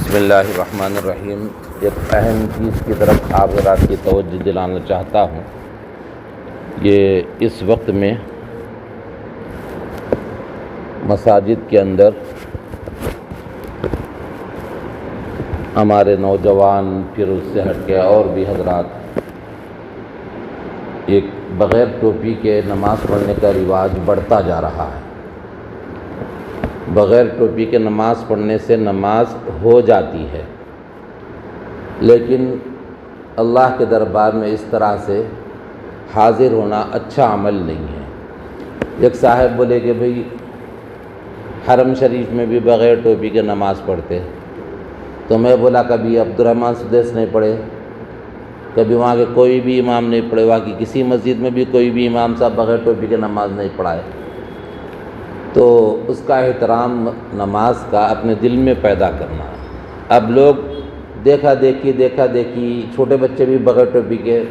بسم اللہ الرحمن الرحیم۔ ایک اہم چیز کی طرف آپ حضرات کی توجہ دلانا چاہتا ہوں۔ یہ اس وقت میں مساجد کے اندر ہمارے نوجوان، پھر اس سے ہٹ کے اور بھی حضرات ایک بغیر ٹوپی کے نماز پڑھنے کا رواج بڑھتا جا رہا ہے۔ بغیر ٹوپی کے نماز پڑھنے سے نماز ہو جاتی ہے، لیکن اللہ کے دربار میں اس طرح سے حاضر ہونا اچھا عمل نہیں ہے۔ ایک صاحب بولے کہ بھئی حرم شریف میں بھی بغیر ٹوپی کے نماز پڑھتے، تو میں بولا کبھی عبدالرحمن سدیس نہیں پڑھے، کبھی وہاں کے کوئی بھی امام نہیں پڑھے، وہاں کی کسی مسجد میں بھی کوئی بھی امام صاحب بغیر ٹوپی کے نماز نہیں پڑھائے۔ تو اس کا احترام نماز کا اپنے دل میں پیدا کرنا ہے۔ اب لوگ دیکھا دیکھی چھوٹے بچے بھی بغیر ٹوپی کے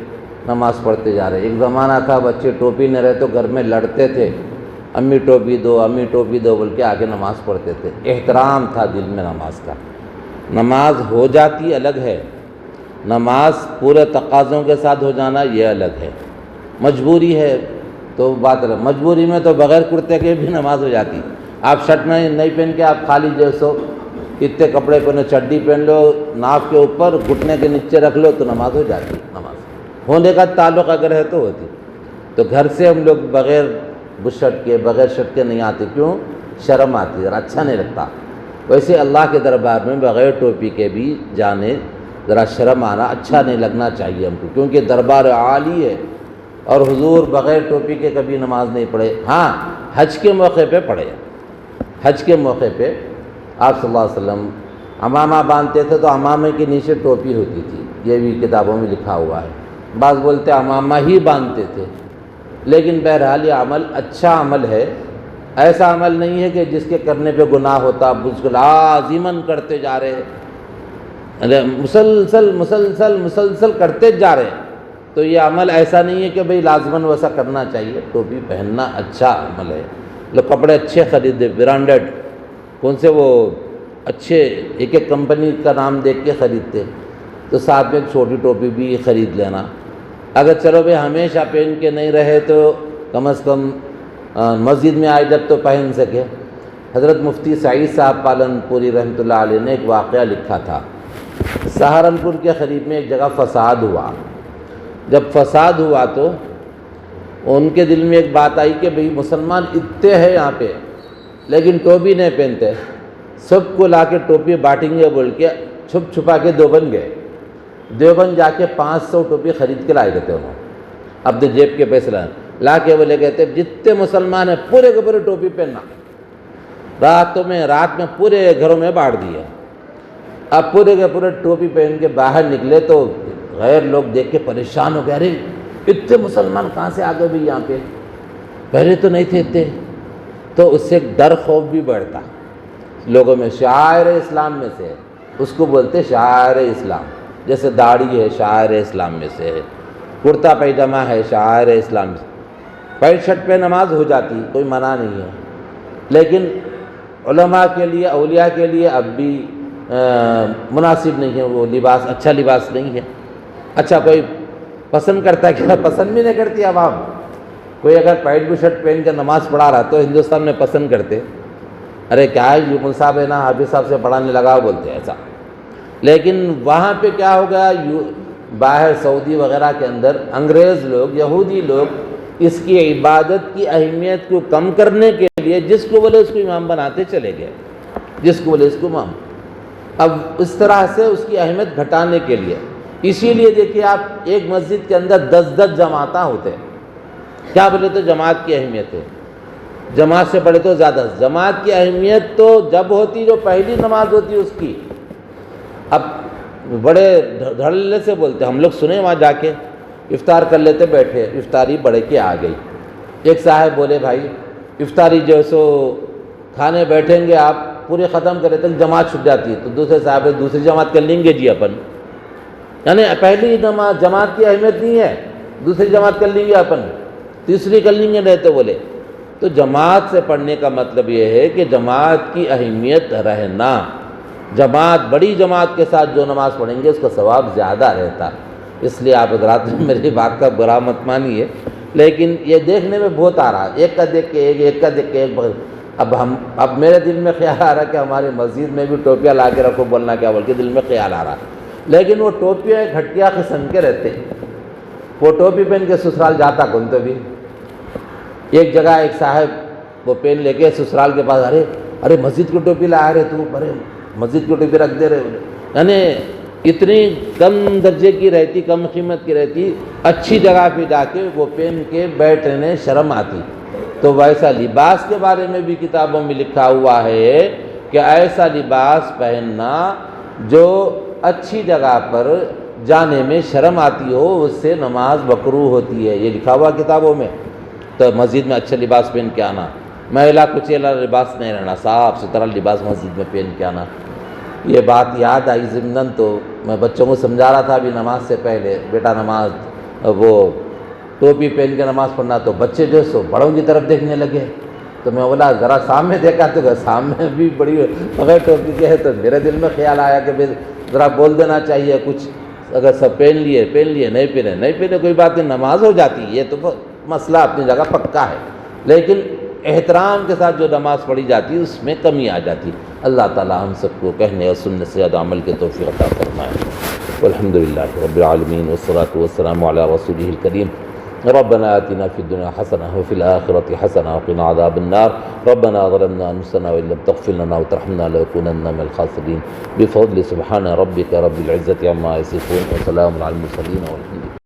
نماز پڑھتے جا رہے ہیں۔ ایک زمانہ تھا بچے ٹوپی نہ رہے تو گھر میں لڑتے تھے، امی ٹوپی دو بول کے آگے نماز پڑھتے تھے۔ احترام تھا دل میں نماز کا۔ نماز ہو جاتی الگ ہے، نماز پورے تقاضوں کے ساتھ ہو جانا یہ الگ ہے۔ مجبوری ہے تو بات الگ، مجبوری میں تو بغیر کرتے کے بھی نماز ہو جاتی۔ آپ شرٹ نہیں پہن کے آپ خالی جیسو اتنے کپڑے پہنو، چڈی پہن لو، ناف کے اوپر گھٹنے کے نیچے رکھ لو تو نماز ہو جاتی۔ نماز ہونے کا تعلق اگر ہے تو ہوتی۔ تو گھر سے ہم لوگ بغیر بشرٹ کے، بغیر شرٹ کے نہیں آتے، کیوں؟ شرم آتی، ذرا اچھا نہیں لگتا۔ ویسے اللہ کے دربار میں بغیر ٹوپی کے بھی جانے ذرا شرم آنا اچھا نہیں لگنا چاہیے ہم کو، کیونکہ دربار عالی ہے اور حضور بغیر ٹوپی کے کبھی نماز نہیں پڑھے۔ ہاں حج کے موقع پہ پڑھے، حج کے موقع پہ آپ صلی اللہ علیہ وسلم عمامہ باندھتے تھے تو عمامے کے نیچے ٹوپی ہوتی تھی، یہ بھی کتابوں میں لکھا ہوا ہے۔ بعض بولتے عمامہ ہی باندھتے تھے، لیکن بہرحال یہ عمل اچھا عمل ہے، ایسا عمل نہیں ہے کہ جس کے کرنے پہ گناہ ہوتا، اس لازماً کرتے جا رہے، مسلسل کرتے جا رہے۔ تو یہ عمل ایسا نہیں ہے کہ بھئی لازماً ویسا کرنا چاہیے۔ ٹوپی پہننا اچھا عمل ہے۔ لوگ کپڑے اچھے خریدے، برانڈڈ، کون سے وہ اچھے، ایک کمپنی کا نام دیکھ کے خریدتے، تو ساتھ میں ایک چھوٹی ٹوپی بھی خرید لینا۔ اگر چلو بھئی ہمیشہ پہن کے نہیں رہے تو کم از کم مسجد میں آئے جب تو پہن سکے۔ حضرت مفتی سعید صاحب پالن پوری رحمۃ اللہ علیہ نے ایک واقعہ لکھا تھا۔ سہارنپور کے قریب میں ایک جگہ فساد ہوا۔ جب فساد ہوا تو ان کے دل میں ایک بات آئی کہ بھئی مسلمان اتنے ہیں یہاں پہ لیکن ٹوپی نہیں پہنتے، سب کو لا کے ٹوپی بانٹیں گے بول کے چھپ چھپا کے دیوبند گئے۔ دیوبند جا کے 500 ٹوپی خرید کے لائے گئے تھے انہوں، اپنے جیب کے پیسے لا کے بولے کہتے جتنے مسلمان ہیں پورے کے پورے ٹوپی پہننا۔ رات میں پورے گھروں میں بانٹ دیے۔ اب پورے کے پورے ٹوپی پہن کے باہر نکلے تو غیر لوگ دیکھ کے پریشان ہو گئے، ارے اتنے مسلمان کہاں سے آ گئے بھی یہاں پہ، پہلے تو نہیں تھے اتنے۔ تو اس سے ڈر خوف بھی بڑھتا لوگوں میں۔ شعائر اسلام میں سے اس کو بولتے شعائر اسلام، جیسے داڑھی ہے شعائر اسلام میں سے ہے، کرتا پیجامہ ہے شعائر اسلام میں سے۔ پینٹ شرٹ پہ نماز ہو جاتی، کوئی منع نہیں ہے، لیکن علماء کے لیے، اولیاء کے لیے اب بھی مناسب نہیں ہے، وہ لباس اچھا لباس نہیں ہے۔ اچھا کوئی پسند کرتا ہے کیا؟ پسند بھی نہیں کرتی عوام۔ کوئی اگر پینٹ شرٹ پہن کے نماز پڑھا رہا تو ہندوستان میں پسند کرتے، ارے کیا ہے یومل صاحب ہے نا، حافظ صاحب سے پڑھانے لگا بولتے ایسا۔ لیکن وہاں پہ کیا ہو گیا، باہر سعودی وغیرہ کے اندر انگریز لوگ، یہودی لوگ اس کی عبادت کی اہمیت کو کم کرنے کے لیے جس کو بولے اس کو امام بناتے چلے گئے، جس کو بولے اس کو امام۔ اب اس طرح سے اس کی اہمیت گھٹانے کے لیے، اسی لیے دیکھیے آپ ایک مسجد کے اندر 10 جماعتیں ہوتے ہیں۔ کیا بولے تو جماعت کی اہمیت ہے، جماعت سے پڑھے تو زیادہ۔ جماعت کی اہمیت تو جب ہوتی جو پہلی نماز ہوتی اس کی۔ اب بڑے دھڑلے سے بولتے، ہم لوگ سنے وہاں جا کے افطار کر لیتے، بیٹھے افطاری بڑھے کے آ گئی۔ ایک صاحب بولے بھائی افطاری جو سو کھانے بیٹھیں گے آپ پورے ختم کرے تک جماعت چھٹ جاتی ہے، تو دوسرے صاحب دوسری جماعت کر لیں گے جی اپن، یعنی پہلی جماعت کی اہمیت نہیں ہے، دوسری جماعت کر لیں گے اپن، تیسری کر لیں گے رہتے بولے۔ تو جماعت سے پڑھنے کا مطلب یہ ہے کہ جماعت کی اہمیت رہنا، جماعت، بڑی جماعت کے ساتھ جو نماز پڑھیں گے اس کا ثواب زیادہ رہتا، اس لیے آپ حضرات میری بات کا برا مت مانیے، لیکن یہ دیکھنے میں بہت آ رہا ہے، ایک کا دیکھ کے ایک کا دیکھ کے ایک، اب میرے دل میں خیال آ رہا ہے کہ ہماری مسجد میں بھی ٹوپیاں لا کے رکھو، بولنا کیا بول کے دل میں خیال آ رہا ہے، لیکن وہ ٹوپیاں ایک گھٹیا قسم کے رہتے ہیں، وہ ٹوپی پہن کے سسرال جاتا کون تو بھی۔ ایک جگہ ایک صاحب وہ پین لے کے سسرال کے پاس، ارے مسجد کی ٹوپی لا رہے تو، ارے مسجد کی ٹوپی رکھ دے رہے، یعنی اتنی کم درجے کی رہتی، کم قیمت کی رہتی، اچھی جگہ پہ جا کے وہ پہن کے بیٹھنے شرم آتی۔ تو ویسا لباس کے بارے میں بھی کتابوں میں لکھا ہوا ہے کہ ایسا لباس پہننا جو اچھی جگہ پر جانے میں شرم آتی ہو، اس سے نماز مکروہ ہوتی ہے، یہ لکھا ہوا کتابوں میں۔ تو مسجد میں اچھا لباس پہن کے آنا، میلا کچیلا لباس نہیں رہنا، صاف ستھرا لباس مسجد میں پہن کے آنا۔ یہ بات یاد آئی ضمناً، تو میں بچوں کو سمجھا رہا تھا ابھی نماز سے پہلے، بیٹا نماز وہ ٹوپی پہن کے نماز پڑھنا، تو بچے جو سو بڑوں کی طرف دیکھنے لگے، تو میں بولا ذرا سامنے دیکھا تو سامنے بھی بڑی بغیر ٹوپی کے ہے، تو میرے دل میں خیال آیا کہ ذرا بول دینا چاہیے کچھ، اگر سب پہن لیے، نہیں پہنے کوئی بات نہیں، نماز ہو جاتی، یہ تو مسئلہ اپنی جگہ پکا ہے، لیکن احترام کے ساتھ جو نماز پڑھی جاتی ہے اس میں کمی آ جاتی۔ اللہ تعالی ہم سب کو کہنے اور سننے سے زیادہ عمل کے توفیق عطا فرمائے۔ والحمدللہ رب العالمین والصلاة والسلام علی رسولہ الکریم۔ ربنا آتنا فی الدنیا حسنہ وفی الآخرۃ حسنہ وقنا عذاب النار۔ ربنا ظلمنا انفسنا وان لم تغفر لنا وترحمنا لنکونن من الخاسرین۔ بفضل سبحان ربک رب العزة عما یصفون وسلام علی المرسلین والحمد